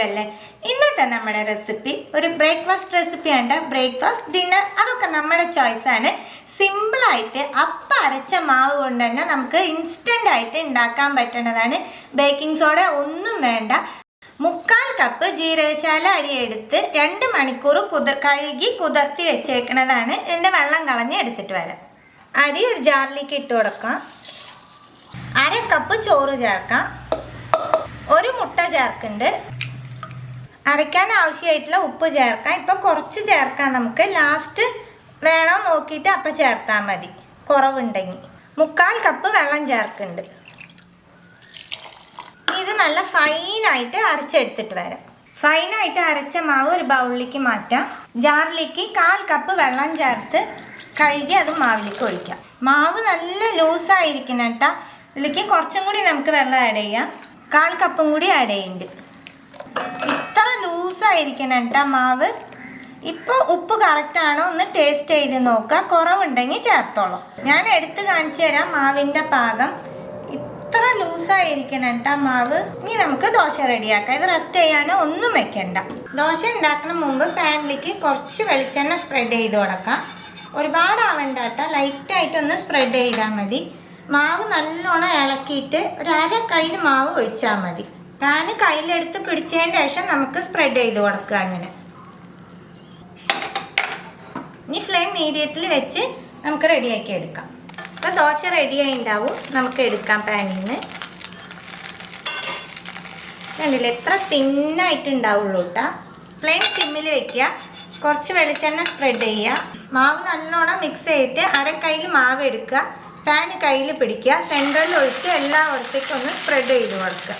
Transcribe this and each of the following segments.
സുഖല്ലേ? ഇന്നത്തെ നമ്മുടെ റെസിപ്പി ഒരു ബ്രേക്ക്ഫാസ്റ്റ് റെസിപ്പിയാണ്. ബ്രേക്ക്ഫാസ്റ്റ്, ഡിന്നർ അതൊക്കെ നമ്മുടെ ചോയ്സാണ്. സിമ്പിളായിട്ട് അപ്പം അരച്ച മാവ് കൊണ്ട് തന്നെ നമുക്ക് ഇൻസ്റ്റൻ്റ് ആയിട്ട് ഉണ്ടാക്കാൻ പറ്റുന്നതാണ്. ബേക്കിംഗ് സോഡ ഒന്നും വേണ്ട. 3/4 കപ്പ് ജീരകശാല അരി എടുത്ത് 2 മണിക്കൂർ കഴുകി കുതിർത്തി വെച്ചേക്കുന്നതാണ്. ഇതിൻ്റെ വെള്ളം കളഞ്ഞ് എടുത്തിട്ട് വരാം. അരി ഒരു ജാറിലേക്ക് ഇട്ട് കൊടുക്കാം. 1/2 കപ്പ് ചോറ് ചേർക്കാം. 1 മുട്ട ചേർക്കുന്നുണ്ട്. അരയ്ക്കാൻ ആവശ്യമായിട്ടുള്ള ഉപ്പ് ചേർക്കാം. ഇപ്പം കുറച്ച് ചേർക്കാം, നമുക്ക് ലാസ്റ്റ് വേണോ നോക്കിയിട്ട് അപ്പം ചേർത്താൽ മതി കുറവുണ്ടെങ്കിൽ. 3/4 കപ്പ് വെള്ളം ചേർക്കുന്നുണ്ട്. ഇത് നല്ല ഫൈനായിട്ട് അരച്ചെടുത്തിട്ട് വരാം. ഫൈനായിട്ട് അരച്ച മാവ് ഒരു ബൗളിലേക്ക് മാറ്റാം. ജാറിലേക്ക് 1/4 കപ്പ് വെള്ളം ചേർത്ത് കഴുകി അത് മാവിലേക്ക് ഒഴിക്കാം. മാവ് നല്ല ലൂസായിരിക്കണം കേട്ടോ. ഇതിലേക്ക് കുറച്ചും കൂടി നമുക്ക് വെള്ളം ആഡ് ചെയ്യാം. 1/4 കപ്പും കൂടി ആഡ് ചെയ്യുന്നുണ്ട്. ഇത്ര ലൂസായിരിക്കണം കേട്ടോ മാവ്. ഇപ്പോൾ ഉപ്പ് കറക്റ്റാണോ ഒന്ന് ടേസ്റ്റ് ചെയ്ത് നോക്കുക. കുറവുണ്ടെങ്കിൽ ചേർത്തോളൂ. ഞാൻ എടുത്ത് കാണിച്ചു തരാം മാവിൻ്റെ പാകം. ഇത്ര ലൂസായിരിക്കണം കേട്ടോ മാവ്. ഇനി നമുക്ക് ദോശ റെഡിയാക്കാം. ഇത് റെസ്റ്റ് ചെയ്യാനോ ഒന്നും വെക്കണ്ട. ദോശ ഉണ്ടാക്കുന്ന മുമ്പ് പാനിലേക്ക് കുറച്ച് വെളിച്ചെണ്ണ സ്പ്രെഡ് ചെയ്ത് കൊടുക്കാം. ഒരുപാട് ആവണ്ട കേട്ടോ, ലൈറ്റായിട്ടൊന്ന് സ്പ്രെഡ് ചെയ്താൽ മതി. മാവ് നല്ലോണം ഇളക്കിയിട്ട് 1/2 കയ്യിൽ മാവ് ഒഴിച്ചാൽ മതി. പാന് കയ്യിലെടുത്ത് പിടിച്ചതിന് ശേഷം നമുക്ക് സ്പ്രെഡ് ചെയ്ത് കൊടുക്കുക. അങ്ങനെ ഇനി ഫ്ലെയിം മീഡിയത്തിൽ വെച്ച് നമുക്ക് റെഡിയാക്കി എടുക്കാം. അപ്പോൾ ദോശ റെഡിയായി ഉണ്ടാവും. നമുക്ക് എടുക്കാം പാനിൽ നിന്ന്. കണ്ടില്ലേ എത്ര തിന്നായിട്ടുണ്ടാവുള്ളൂ കേട്ടോ. ഫ്ലെയിം സിമ്മിൽ വയ്ക്കുക. കുറച്ച് വെളിച്ചെണ്ണ സ്പ്രെഡ് ചെയ്യുക. മാവ് നല്ലോണം മിക്സ് ചെയ്തിട്ട് 1/2 കയ്യിൽ മാവ് എടുക്കുക. പാന് കയ്യിൽ പിടിക്കുക. സെൻറ്ററിൽ ഒഴിച്ച് എല്ലായിടത്തേക്കും ഒന്ന് സ്പ്രെഡ് ചെയ്ത് കൊടുക്കുക.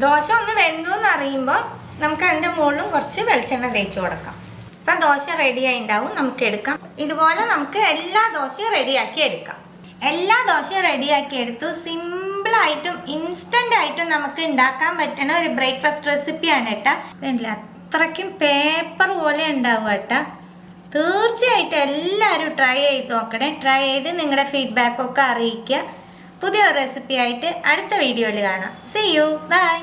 ദോശ ഒന്ന് വെന്തു എന്ന് അറിയുമ്പോൾ നമുക്ക് അതിൻ്റെ മുകളിലും കുറച്ച് വെളിച്ചെണ്ണ തേച്ച് കൊടുക്കാം. അപ്പം ദോശ റെഡിയായി ഉണ്ടാവും. നമുക്ക് എടുക്കാം. ഇതുപോലെ നമുക്ക് എല്ലാ ദോശയും റെഡിയാക്കി എടുക്കാം. എല്ലാ ദോശയും റെഡിയാക്കി എടുത്തു. സിമ്പിളായിട്ടും ഇൻസ്റ്റൻ്റ് ആയിട്ടും നമുക്ക് ഉണ്ടാക്കാൻ പറ്റുന്ന ഒരു ബ്രേക്ക്ഫാസ്റ്റ് റെസിപ്പിയാണ് കേട്ടോ. അത്രയ്ക്കും പേപ്പർ പോലെ ഉണ്ടാവും കേട്ടോ. തീർച്ചയായിട്ടും എല്ലാവരും ട്രൈ ചെയ്ത് നോക്കണേ. ട്രൈ ചെയ്ത് നിങ്ങളുടെ ഫീഡ്ബാക്കൊക്കെ അറിയിക്കുക. പുതിയ റെസിപ്പി ആയിട്ട് അടുത്ത വീഡിയോയിൽ കാണാം. See you. Bye.